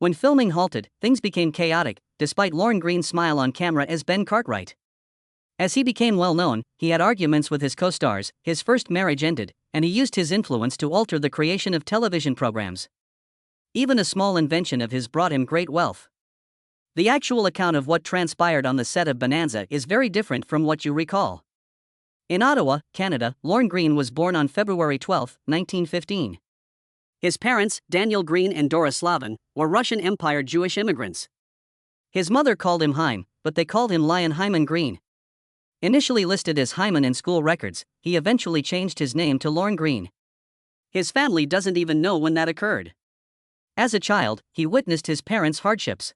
When filming halted, things became chaotic, despite Lorne Greene's smile on camera as Ben Cartwright. As he became well known, he had arguments with his co-stars, his first marriage ended, and he used his influence to alter the creation of television programs. Even a small invention of his brought him great wealth. The actual account of what transpired on the set of Bonanza is very different from what you recall. In Ottawa, Canada, Lorne Greene was born on February 12, 1915. His parents, Daniel Greene and Dora Slavin, were Russian Empire Jewish immigrants. His mother called him Haim, but they called him Lion Hyman Greene. Initially listed as Hyman in school records, he eventually changed his name to Lorne Greene. His family doesn't even know when that occurred. As a child, he witnessed his parents' hardships.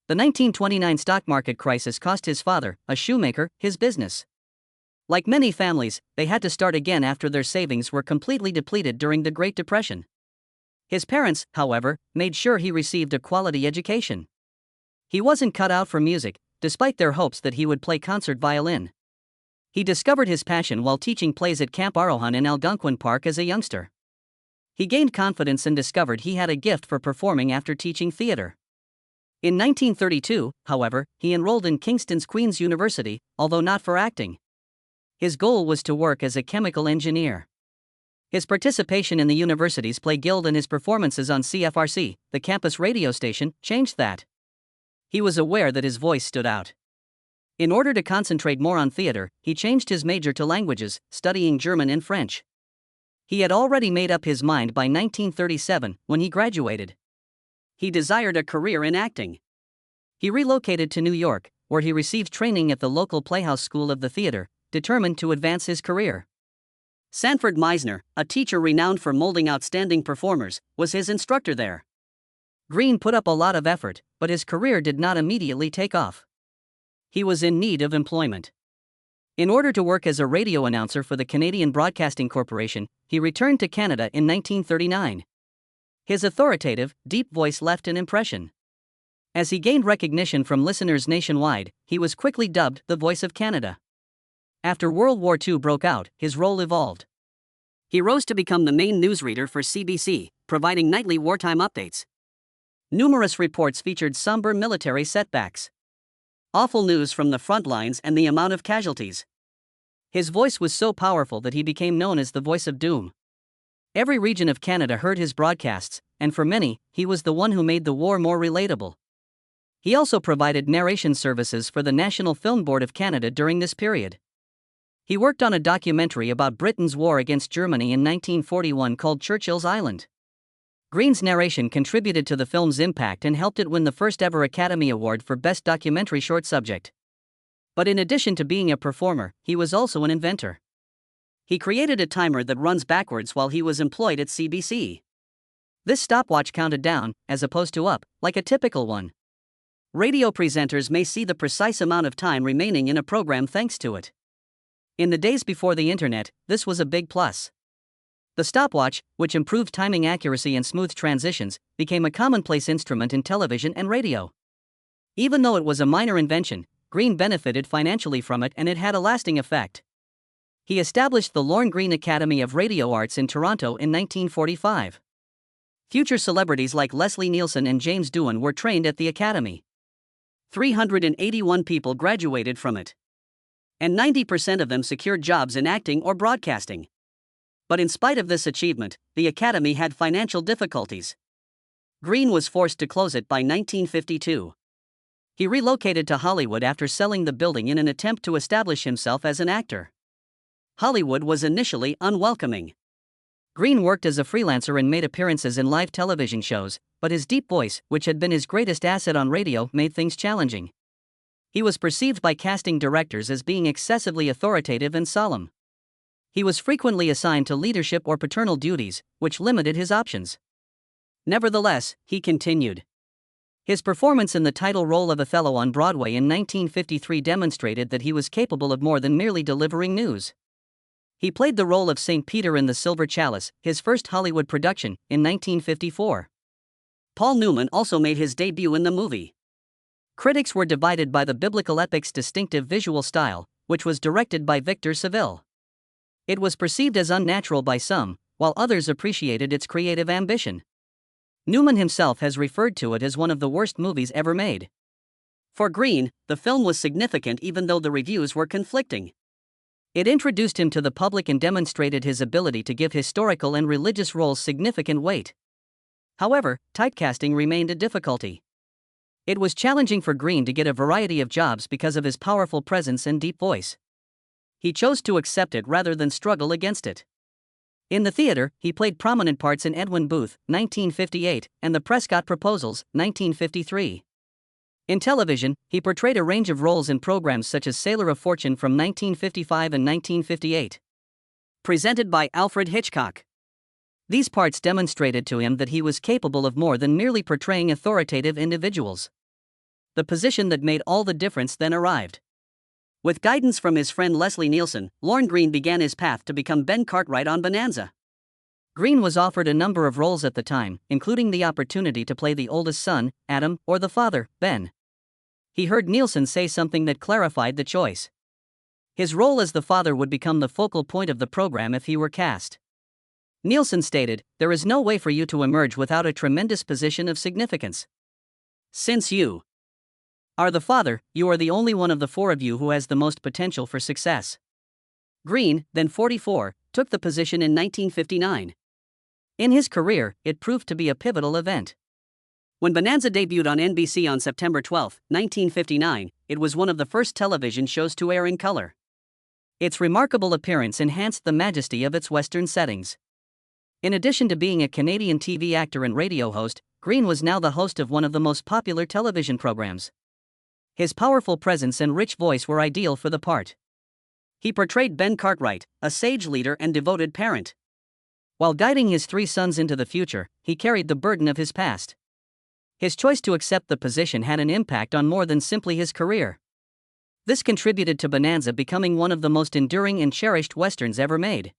The 1929 stock market crisis cost his father, a shoemaker, his business. Like many families, they had to start again after their savings were completely depleted during the Great Depression. His parents, however, made sure he received a quality education. He wasn't cut out for music, despite their hopes that he would play concert violin. He discovered his passion while teaching plays at Camp Arohan in Algonquin Park as a youngster. He gained confidence and discovered he had a gift for performing after teaching theater. In 1932, however, he enrolled in Kingston's Queen's University, although not for acting. His goal was to work as a chemical engineer. His participation in the university's play guild and his performances on CFRC, the campus radio station, changed that. He was aware that his voice stood out. In order to concentrate more on theater, he changed his major to languages, studying German and French. He had already made up his mind by 1937 when he graduated. He desired a career in acting. He relocated to New York, where he received training at the local Playhouse School of the Theater, determined to advance his career. Sanford Meisner, a teacher renowned for molding outstanding performers, was his instructor there. Greene put up a lot of effort, but his career did not immediately take off. He was in need of employment. In order to work as a radio announcer for the Canadian Broadcasting Corporation, he returned to Canada in 1939. His authoritative, deep voice left an impression. As he gained recognition from listeners nationwide, he was quickly dubbed the Voice of Canada. After World War II broke out, his role evolved. He rose to become the main newsreader for CBC, providing nightly wartime updates. Numerous reports featured somber military setbacks, awful news from the front lines, and the amount of casualties. His voice was so powerful that he became known as the Voice of Doom. Every region of Canada heard his broadcasts, and for many, he was the one who made the war more relatable. He also provided narration services for the National Film Board of Canada during this period. He worked on a documentary about Britain's war against Germany in 1941 called Churchill's Island. Greene's narration contributed to the film's impact and helped it win the first ever Academy Award for Best Documentary Short Subject. But in addition to being a performer, he was also an inventor. He created a timer that runs backwards while he was employed at CBC. This stopwatch counted down, as opposed to up, like a typical one. Radio presenters may see the precise amount of time remaining in a program thanks to it. In the days before the internet, this was a big plus. The stopwatch, which improved timing accuracy and smooth transitions, became a commonplace instrument in television and radio. Even though it was a minor invention, Greene benefited financially from it, and it had a lasting effect. He established the Lorne Greene Academy of Radio Arts in Toronto in 1945. Future celebrities like Leslie Nielsen and James Doohan were trained at the academy. 381 people graduated from it. And 90% of them secured jobs in acting or broadcasting. But in spite of this achievement, the Academy had financial difficulties. Greene was forced to close it by 1952. He relocated to Hollywood after selling the building in an attempt to establish himself as an actor. Hollywood was initially unwelcoming. Greene worked as a freelancer and made appearances in live television shows, but his deep voice, which had been his greatest asset on radio, made things challenging. He was perceived by casting directors as being excessively authoritative and solemn. He was frequently assigned to leadership or paternal duties, which limited his options. Nevertheless, he continued. His performance in the title role of Othello on Broadway in 1953 demonstrated that he was capable of more than merely delivering news. He played the role of St. Peter in The Silver Chalice, his first Hollywood production, in 1954. Paul Newman also made his debut in the movie. Critics were divided by the biblical epic's distinctive visual style, which was directed by Victor Saville. It was perceived as unnatural by some, while others appreciated its creative ambition. Newman himself has referred to it as one of the worst movies ever made. For Greene, the film was significant even though the reviews were conflicting. It introduced him to the public and demonstrated his ability to give historical and religious roles significant weight. However, typecasting remained a difficulty. It was challenging for Greene to get a variety of jobs because of his powerful presence and deep voice. He chose to accept it rather than struggle against it. In the theater, he played prominent parts in Edwin Booth, 1958, and The Prescott Proposals, 1953. In television, he portrayed a range of roles in programs such as Sailor of Fortune from 1955 and 1958. Presented by Alfred Hitchcock. These parts demonstrated to him that he was capable of more than merely portraying authoritative individuals. The position that made all the difference then arrived. With guidance from his friend Leslie Nielsen, Lorne Greene began his path to become Ben Cartwright on Bonanza. Greene was offered a number of roles at the time, including the opportunity to play the oldest son, Adam, or the father, Ben. He heard Nielsen say something that clarified the choice. His role as the father would become the focal point of the program if he were cast. Nielsen stated, "There is no way for you to emerge without a tremendous position of significance. Since you are the father, you are the only one of the four of you who has the most potential for success." Greene, then 44, took the position in 1959. In his career, it proved to be a pivotal event. When Bonanza debuted on NBC on September 12, 1959, it was one of the first television shows to air in color. Its remarkable appearance enhanced the majesty of its Western settings. In addition to being a Canadian TV actor and radio host, Greene was now the host of one of the most popular television programs. His powerful presence and rich voice were ideal for the part. He portrayed Ben Cartwright, a sage leader and devoted parent. While guiding his three sons into the future, he carried the burden of his past. His choice to accept the position had an impact on more than simply his career. This contributed to Bonanza becoming one of the most enduring and cherished westerns ever made.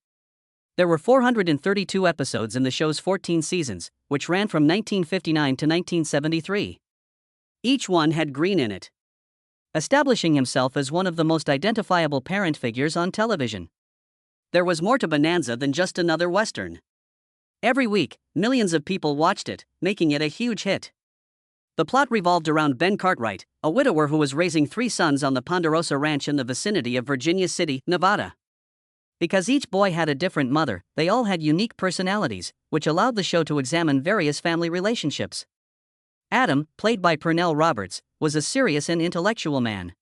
There were 432 episodes in the show's 14 seasons, which ran from 1959 to 1973. Each one had Greene in it, establishing himself as one of the most identifiable parent figures on television. There was more to Bonanza than just another western. Every week, millions of people watched it, making it a huge hit. The plot revolved around Ben Cartwright, a widower who was raising three sons on the Ponderosa Ranch in the vicinity of Virginia City, Nevada. Because each boy had a different mother, they all had unique personalities, which allowed the show to examine various family relationships. Adam, played by Pernell Roberts, was a serious and intellectual man.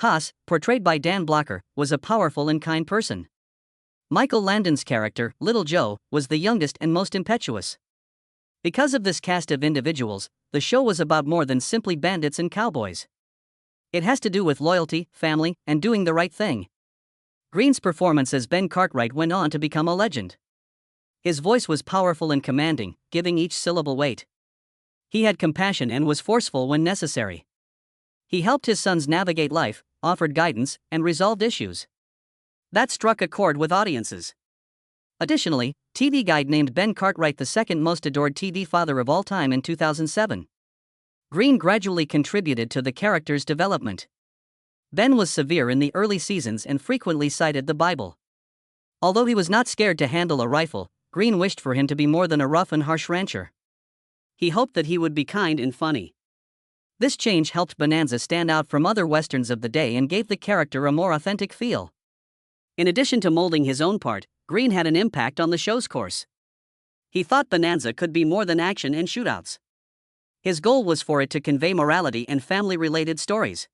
Haas, portrayed by Dan Blocker, was a powerful and kind person. Michael Landon's character, Little Joe, was the youngest and most impetuous. Because of this cast of individuals, the show was about more than simply bandits and cowboys. It has to do with loyalty, family, and doing the right thing. Greene's performance as Ben Cartwright went on to become a legend. His voice was powerful and commanding, giving each syllable weight. He had compassion and was forceful when necessary. He helped his sons navigate life, offered guidance, and resolved issues. That struck a chord with audiences. Additionally, TV Guide named Ben Cartwright the second most adored TV father of all time in 2007. Greene gradually contributed to the character's development. Ben was severe in the early seasons and frequently cited the Bible. Although he was not scared to handle a rifle, Greene wished for him to be more than a rough and harsh rancher. He hoped that he would be kind and funny. This change helped Bonanza stand out from other westerns of the day and gave the character a more authentic feel. In addition to molding his own part, Greene had an impact on the show's course. He thought Bonanza could be more than action and shootouts. His goal was for it to convey morality and family-related stories.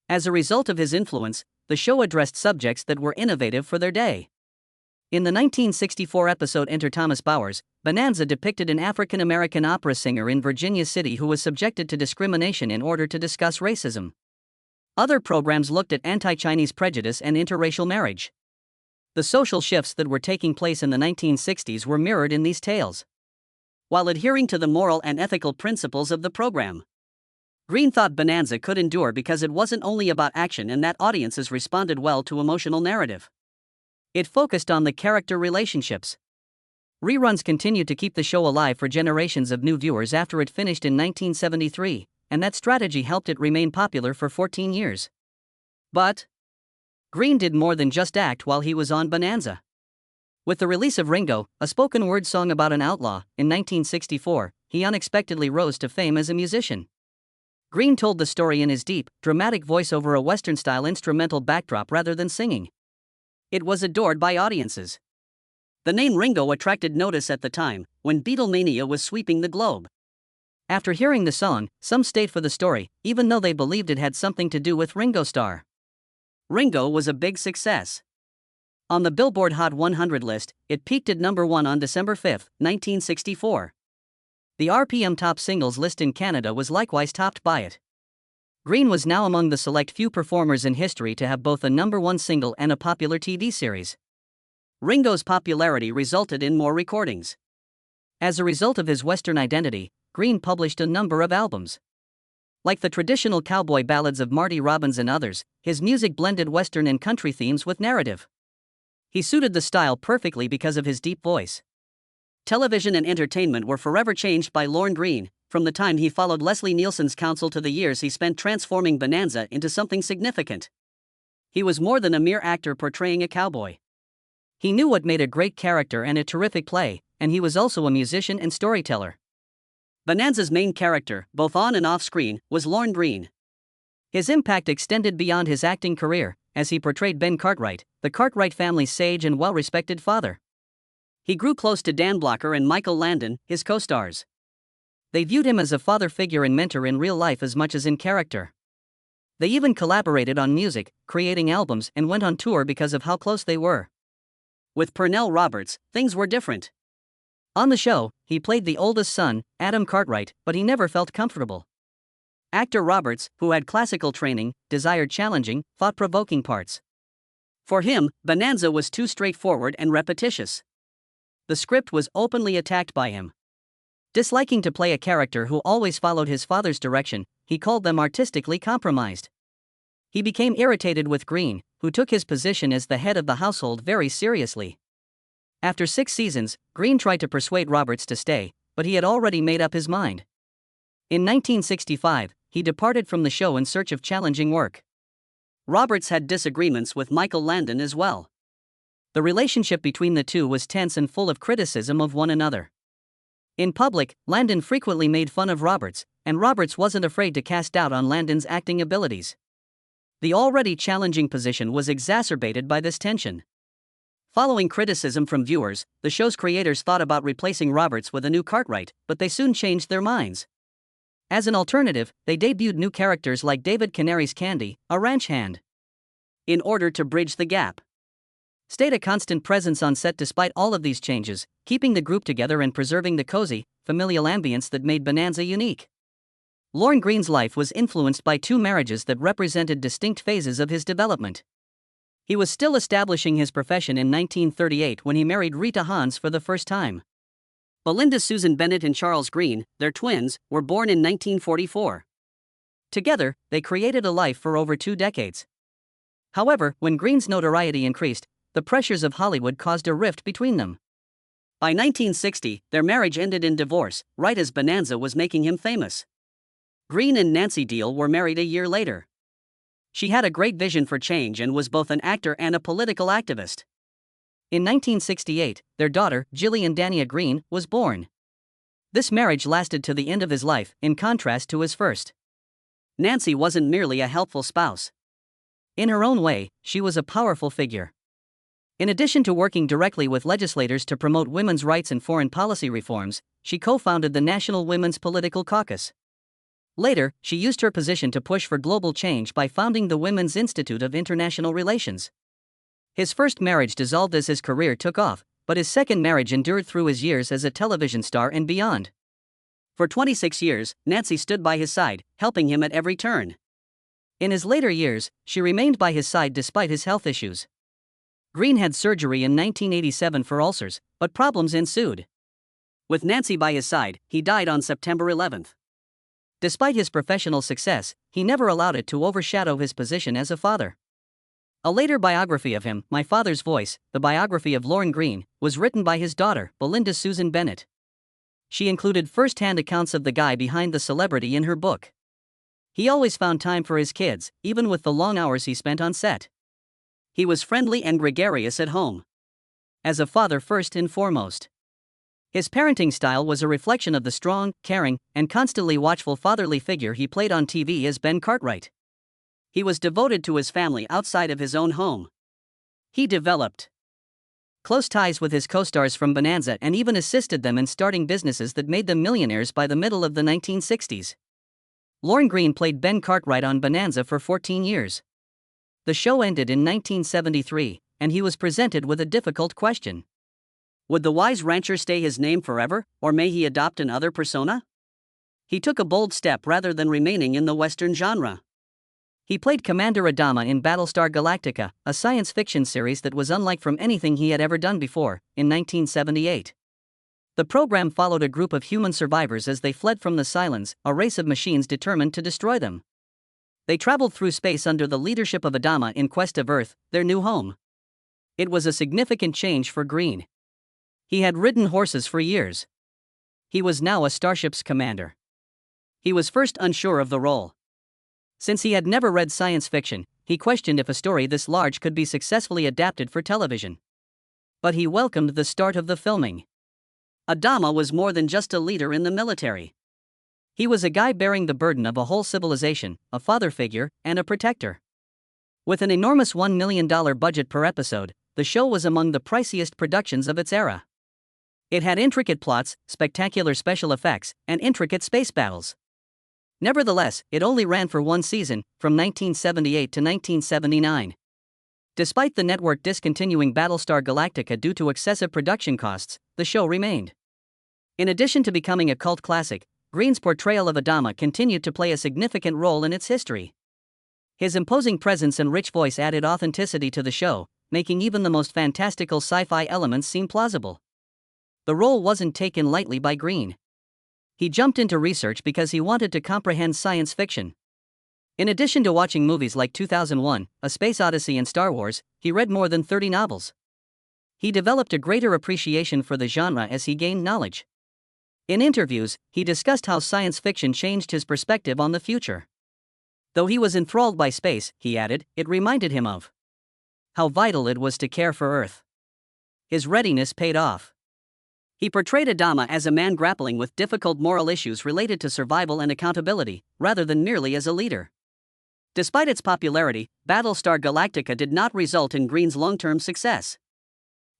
As a result of his influence, the show addressed subjects that were innovative for their day. In the 1964 episode Enter Thomas Bowers, Bonanza depicted an African-American opera singer in Virginia City who was subjected to discrimination in order to discuss racism. Other programs looked at anti-Chinese prejudice and interracial marriage. The social shifts that were taking place in the 1960s were mirrored in these tales, while adhering to the moral and ethical principles of the program. Greene thought Bonanza could endure because it wasn't only about action and that audiences responded well to emotional narrative. It focused on the character relationships. Reruns continued to keep the show alive for generations of new viewers after it finished in 1973, and that strategy helped it remain popular for 14 years. But Greene did more than just act while he was on Bonanza. With the release of Ringo, a spoken-word song about an outlaw, in 1964, he unexpectedly rose to fame as a musician. Greene told the story in his deep, dramatic voice over a Western-style instrumental backdrop rather than singing. It was adored by audiences. The name Ringo attracted notice at the time, when Beatlemania was sweeping the globe. After hearing the song, some stayed for the story, even though they believed it had something to do with Ringo Starr. Ringo was a big success. On the Billboard Hot 100 list, it peaked at number 1 on December 5, 1964. The RPM Top Singles list in Canada was likewise topped by it. Greene was now among the select few performers in history to have both a number 1 single and a popular TV series. Ringo's popularity resulted in more recordings. As a result of his Western identity, Greene published a number of albums. Like the traditional cowboy ballads of Marty Robbins and others, his music blended Western and country themes with narrative. He suited the style perfectly because of his deep voice. Television and entertainment were forever changed by Lorne Greene, from the time he followed Leslie Nielsen's counsel to the years he spent transforming Bonanza into something significant. He was more than a mere actor portraying a cowboy. He knew what made a great character and a terrific play, and he was also a musician and storyteller. Bonanza's main character, both on and off screen, was Lorne Greene. His impact extended beyond his acting career, as he portrayed Ben Cartwright, the Cartwright family's sage and well-respected father. He grew close to Dan Blocker and Michael Landon, his co-stars. They viewed him as a father figure and mentor in real life as much as in character. They even collaborated on music, creating albums, and went on tour because of how close they were. With Pernell Roberts, things were different. On the show, he played the oldest son, Adam Cartwright, but he never felt comfortable. Actor Roberts, who had classical training, desired challenging, thought-provoking parts. For him, Bonanza was too straightforward and repetitious. The script was openly attacked by him. Disliking to play a character who always followed his father's direction, he called them artistically compromised. He became irritated with Greene, who took his position as the head of the household very seriously. After 6 seasons, Greene tried to persuade Roberts to stay, but he had already made up his mind. In 1965, he departed from the show in search of challenging work. Roberts had disagreements with Michael Landon as well. The relationship between the two was tense and full of criticism of one another. In public, Landon frequently made fun of Roberts, and Roberts wasn't afraid to cast doubt on Landon's acting abilities. The already challenging position was exacerbated by this tension. Following criticism from viewers, the show's creators thought about replacing Roberts with a new Cartwright, but they soon changed their minds. As an alternative, they debuted new characters like David Canary's Candy, a ranch hand. In order to bridge the gap, stayed a constant presence on set despite all of these changes, keeping the group together and preserving the cozy, familial ambience that made Bonanza unique. Lorne Greene's life was influenced by 2 marriages that represented distinct phases of his development. He was still establishing his profession in 1938 when he married Rita Hans for the first time. Belinda Susan Bennett and Charles Greene, their twins, were born in 1944. Together, they created a life for over 2 decades. However, when Greene's notoriety increased, the pressures of Hollywood caused a rift between them. By 1960, their marriage ended in divorce, right as Bonanza was making him famous. Greene and Nancy Deal were married a year later. She had a great vision for change and was both an actor and a political activist. In 1968, their daughter, Jillian Dania Greene, was born. This marriage lasted to the end of his life, in contrast to his first. Nancy wasn't merely a helpful spouse. In her own way, she was a powerful figure. In addition to working directly with legislators to promote women's rights and foreign policy reforms, she co-founded the National Women's Political Caucus. Later, she used her position to push for global change by founding the Women's Institute of International Relations. His first marriage dissolved as his career took off, but his second marriage endured through his years as a television star and beyond. For 26 years, Nancy stood by his side, helping him at every turn. In his later years, she remained by his side despite his health issues. Greene had surgery in 1987 for ulcers, but problems ensued. With Nancy by his side, he died on September 11. Despite his professional success, he never allowed it to overshadow his position as a father. A later biography of him, My Father's Voice, the biography of Lorne Greene, was written by his daughter, Belinda Susan Bennett. She included first-hand accounts of the guy behind the celebrity in her book. He always found time for his kids, even with the long hours he spent on set. He was friendly and gregarious at home. as a father first and foremost. His parenting style was a reflection of the strong, caring, and constantly watchful fatherly figure he played on TV as Ben Cartwright. He was devoted to his family outside of his own home. He developed close ties with his co-stars from Bonanza and even assisted them in starting businesses that made them millionaires by the middle of the 1960s. Lorne Greene played Ben Cartwright on Bonanza for 14 years. The show ended in 1973, and he was presented with a difficult question. Would the wise rancher stay his name forever, or may he adopt another persona? He took a bold step rather than remaining in the Western genre. He played Commander Adama in Battlestar Galactica, a science fiction series that was unlike from anything he had ever done before, in 1978. The program followed a group of human survivors as they fled from the Cylons, a race of machines determined to destroy them. They traveled through space under the leadership of Adama in quest of Earth, their new home. It was a significant change for Greene. He had ridden horses for years. He was now a starship's commander. He was first unsure of the role. Since he had never read science fiction, he questioned if a story this large could be successfully adapted for television. But he welcomed the start of the filming. Adama was more than just a leader in the military. He was a guy bearing the burden of a whole civilization, a father figure, and a protector. With an enormous $1 million budget per episode, the show was among the priciest productions of its era. It had intricate plots, spectacular special effects, and intricate space battles. Nevertheless, it only ran for one season, from 1978 to 1979. Despite the network discontinuing Battlestar Galactica due to excessive production costs, the show remained. In addition to becoming a cult classic, Greene's portrayal of Adama continued to play a significant role in its history. His imposing presence and rich voice added authenticity to the show, making even the most fantastical sci-fi elements seem plausible. The role wasn't taken lightly by Greene. He jumped into research because he wanted to comprehend science fiction. In addition to watching movies like 2001, A Space Odyssey and Star Wars, he read more than 30 novels. He developed a greater appreciation for the genre as he gained knowledge. In interviews, he discussed how science fiction changed his perspective on the future. Though he was enthralled by space, he added, it reminded him of how vital it was to care for Earth. His readiness paid off. He portrayed Adama as a man grappling with difficult moral issues related to survival and accountability, rather than merely as a leader. Despite its popularity, Battlestar Galactica did not result in Greene's long-term success.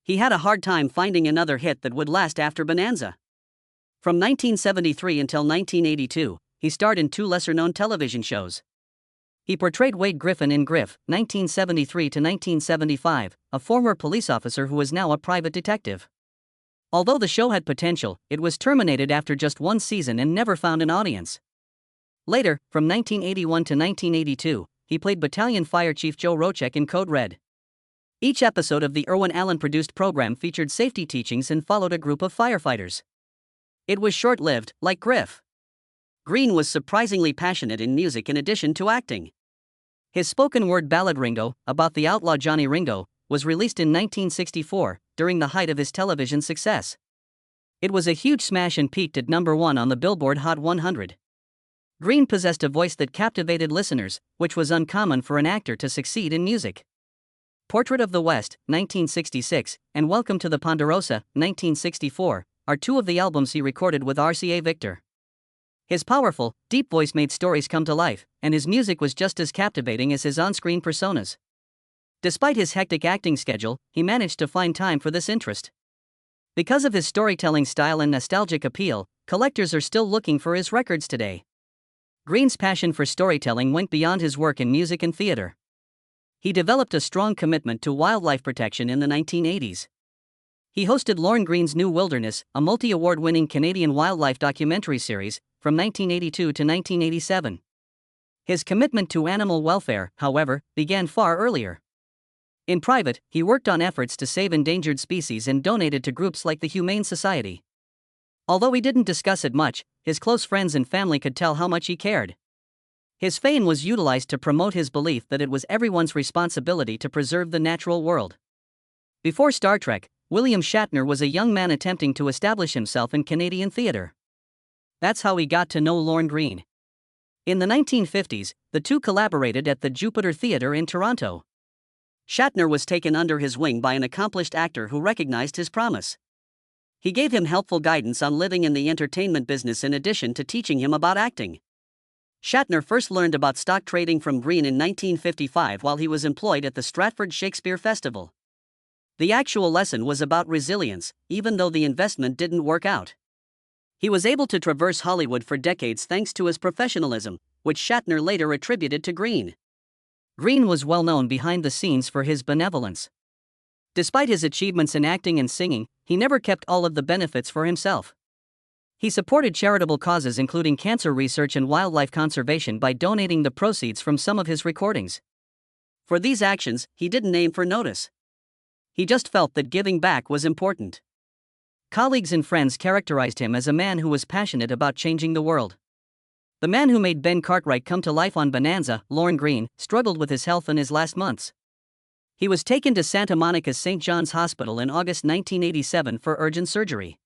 He had a hard time finding another hit that would last after Bonanza. From 1973 until 1982, he starred in two lesser-known television shows. He portrayed Wade Griffin in Griff, 1973 to 1975, a former police officer who is now a private detective. Although the show had potential, it was terminated after just one season and never found an audience. Later, from 1981 to 1982, he played Battalion Fire Chief Joe Rochek in Code Red. Each episode of the Irwin Allen-produced program featured safety teachings and followed a group of firefighters. It was short-lived, like Griff. Greene was surprisingly passionate in music in addition to acting. His spoken-word ballad Ringo, about the outlaw Johnny Ringo, was released in 1964, during the height of his television success. It was a huge smash and peaked at #1 on the Billboard Hot 100. Greene possessed a voice that captivated listeners, which was uncommon for an actor to succeed in music. Portrait of the West, 1966, and Welcome to the Ponderosa, 1964, are two of the albums he recorded with RCA Victor. His powerful, deep voice made stories come to life, and his music was just as captivating as his on-screen personas. Despite his hectic acting schedule, he managed to find time for this interest. Because of his storytelling style and nostalgic appeal, collectors are still looking for his records today. Greene's passion for storytelling went beyond his work in music and theater. He developed a strong commitment to wildlife protection in the 1980s. He hosted Lorne Greene's New Wilderness, a multi-award-winning Canadian wildlife documentary series, from 1982 to 1987. His commitment to animal welfare, however, began far earlier. In private, he worked on efforts to save endangered species and donated to groups like the Humane Society. Although he didn't discuss it much, his close friends and family could tell how much he cared. His fame was utilized to promote his belief that it was everyone's responsibility to preserve the natural world. Before Star Trek, William Shatner was a young man attempting to establish himself in Canadian theater. That's how he got to know Lorne Greene. In the 1950s, the two collaborated at the Jupiter Theatre in Toronto. Shatner was taken under his wing by an accomplished actor who recognized his promise. He gave him helpful guidance on living in the entertainment business in addition to teaching him about acting. Shatner first learned about stock trading from Greene in 1955 while he was employed at the Stratford Shakespeare Festival. The actual lesson was about resilience, even though the investment didn't work out. He was able to traverse Hollywood for decades thanks to his professionalism, which Shatner later attributed to Greene. Greene was well known behind the scenes for his benevolence. Despite his achievements in acting and singing, he never kept all of the benefits for himself. He supported charitable causes including cancer research and wildlife conservation by donating the proceeds from some of his recordings. For these actions, he didn't aim for notice. He just felt that giving back was important. Colleagues and friends characterized him as a man who was passionate about changing the world. The man who made Ben Cartwright come to life on Bonanza, Lorne Greene, struggled with his health in his last months. He was taken to Santa Monica's St. John's Hospital in August 1987 for urgent surgery.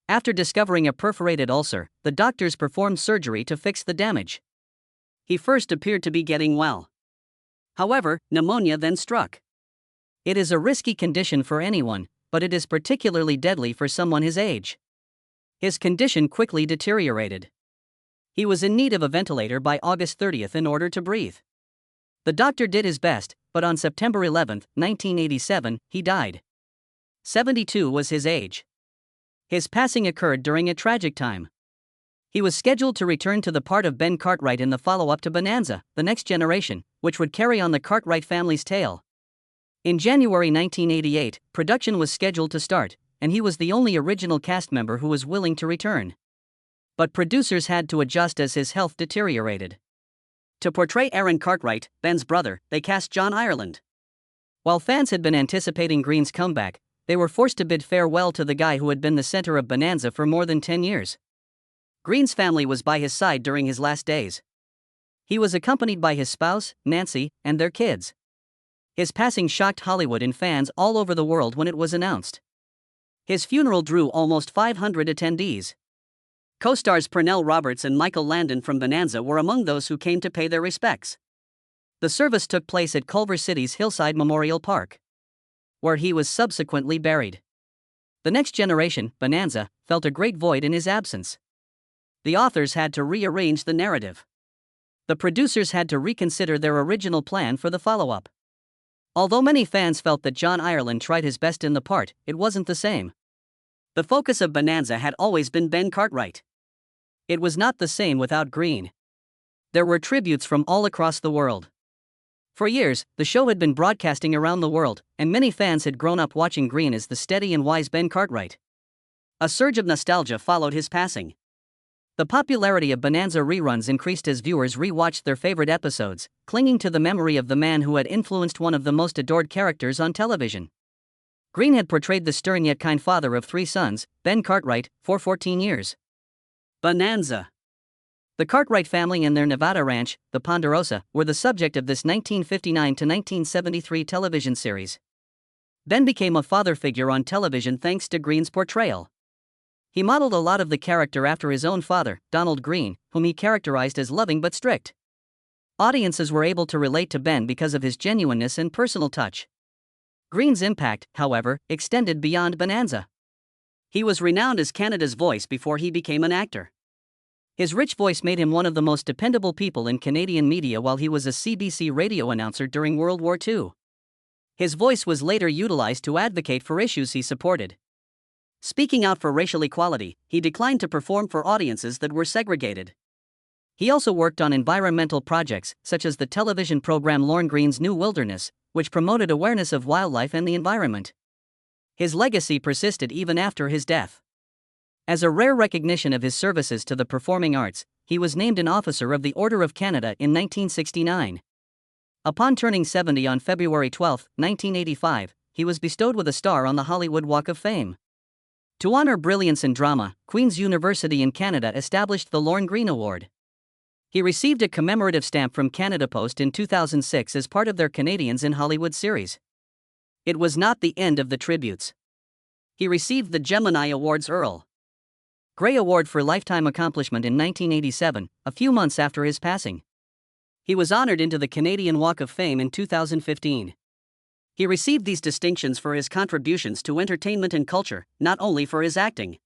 After discovering a perforated ulcer, the doctors performed surgery to fix the damage. He first appeared to be getting well. However, pneumonia then struck. It is a risky condition for anyone, but it is particularly deadly for someone his age. His condition quickly deteriorated. He was in need of a ventilator by August 30 in order to breathe. The doctor did his best, but on September 11, 1987, he died. 72 was his age. His passing occurred during a tragic time. He was scheduled to return to the part of Ben Cartwright in the follow-up to Bonanza, The Next Generation, which would carry on the Cartwright family's tale. In January 1988, production was scheduled to start, and he was the only original cast member who was willing to return. But producers had to adjust as his health deteriorated. To portray Aaron Cartwright, Ben's brother, they cast John Ireland. While fans had been anticipating Greene's comeback, they were forced to bid farewell to the guy who had been the center of Bonanza for more than 10 years. Greene's family was by his side during his last days. He was accompanied by his spouse, Nancy, and their kids. His passing shocked Hollywood and fans all over the world when it was announced. His funeral drew almost 500 attendees. Co-stars Pernell Roberts and Michael Landon from Bonanza were among those who came to pay their respects. The service took place at Culver City's Hillside Memorial Park, where he was subsequently buried. The Next Generation, Bonanza, felt a great void in his absence. The authors had to rearrange the narrative. The producers had to reconsider their original plan for the follow-up. Although many fans felt that John Ireland tried his best in the part, it wasn't the same. The focus of Bonanza had always been Ben Cartwright. It was not the same without Greene. There were tributes from all across the world. For years, the show had been broadcasting around the world, and many fans had grown up watching Greene as the steady and wise Ben Cartwright. A surge of nostalgia followed his passing. The popularity of Bonanza reruns increased as viewers re-watched their favorite episodes, clinging to the memory of the man who had influenced one of the most adored characters on television. Greene had portrayed the stern yet kind father of 3 sons, Ben Cartwright, for 14 years. Bonanza. The Cartwright family and their Nevada ranch, the Ponderosa, were the subject of this 1959 to 1973 television series. Ben became a father figure on television thanks to Greene's portrayal. He modeled a lot of the character after his own father, Donald Greene, whom he characterized as loving but strict. Audiences were able to relate to Ben because of his genuineness and personal touch. Greene's impact, however, extended beyond Bonanza. He was renowned as Canada's voice before he became an actor. His rich voice made him one of the most dependable people in Canadian media while he was a CBC radio announcer during World War II. His voice was later utilized to advocate for issues he supported. Speaking out for racial equality, he declined to perform for audiences that were segregated. He also worked on environmental projects, such as the television program Lorne Greene's New Wilderness, which promoted awareness of wildlife and the environment. His legacy persisted even after his death. As a rare recognition of his services to the performing arts, he was named an Officer of the Order of Canada in 1969. Upon turning 70 on February 12, 1985, he was bestowed with a star on the Hollywood Walk of Fame. To honor brilliance in drama, Queen's University in Canada established the Lorne Greene Award. He received a commemorative stamp from Canada Post in 2006 as part of their Canadians in Hollywood series. It was not the end of the tributes. He received the Gemini Awards Earl Grey Award for Lifetime Accomplishment in 1987, a few months after his passing. He was honored into the Canadian Walk of Fame in 2015. He received these distinctions for his contributions to entertainment and culture, not only for his acting.